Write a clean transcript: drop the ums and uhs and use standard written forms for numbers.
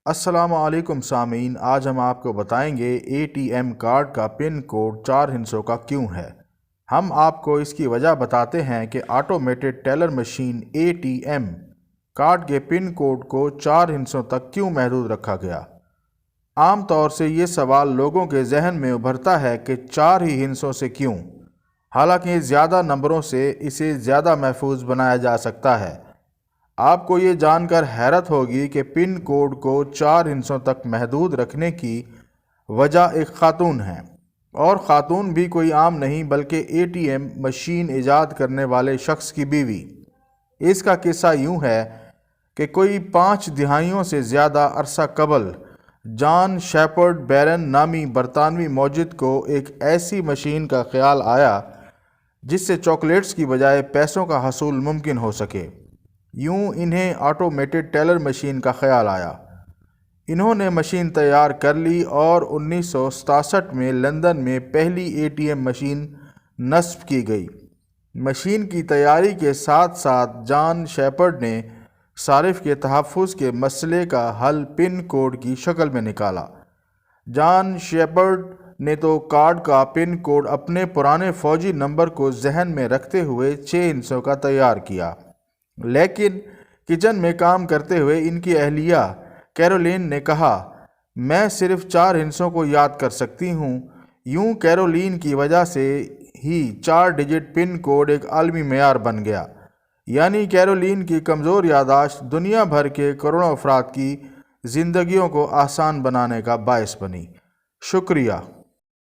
السلام علیکم سامعین، آج ہم آپ کو بتائیں گے اے ٹی ایم کارڈ کا پن کوڈ 4 ہندسوں کا کیوں ہے۔ ہم آپ کو اس کی وجہ بتاتے ہیں کہ automated teller machine A T M card کے پن کوڈ کو 4 ہندسوں تک کیوں محدود رکھا گیا۔ عام طور سے یہ سوال لوگوں کے ذہن میں ابھرتا ہے کہ 4 ہی ہندسوں سے کیوں، حالانکہ زیادہ نمبروں سے اسے زیادہ محفوظ بنایا جا سکتا ہے۔ آپ کو یہ جان کر حیرت ہوگی کہ پن کوڈ کو 4 ہندسوں تک محدود رکھنے کی وجہ ایک خاتون ہے، اور خاتون بھی کوئی عام نہیں بلکہ اے ٹی ایم مشین ایجاد کرنے والے شخص کی بیوی۔ اس کا قصہ یوں ہے کہ کوئی 5 دہائیوں سے زیادہ عرصہ قبل جان شیپرڈ بیرن نامی برطانوی موجد کو ایک ایسی مشین کا خیال آیا جس سے چاکلیٹس کی بجائے پیسوں کا حصول ممکن ہو سکے۔ یوں انہیں آٹومیٹڈ ٹیلر مشین کا خیال آیا۔ انہوں نے مشین تیار کر لی اور 1967 میں لندن میں پہلی اے ٹی ایم مشین نصب کی گئی۔ مشین کی تیاری کے ساتھ ساتھ جان شیپرڈ نے صارف کے تحفظ کے مسئلے کا حل پن کوڈ کی شکل میں نکالا۔ جان شیپرڈ نے تو کارڈ کا پن کوڈ اپنے پرانے فوجی نمبر کو ذہن میں رکھتے ہوئے 6 ہندسوں کا تیار کیا، لیکن کچن میں کام کرتے ہوئے ان کی اہلیہ کیرولین نے کہا، میں صرف 4 ہندسوں کو یاد کر سکتی ہوں۔ یوں کیرولین کی وجہ سے ہی 4 ڈیجٹ پن کوڈ ایک عالمی معیار بن گیا، یعنی کیرولین کی کمزور یادداشت دنیا بھر کے کروڑوں افراد کی زندگیوں کو آسان بنانے کا باعث بنی۔ شکریہ۔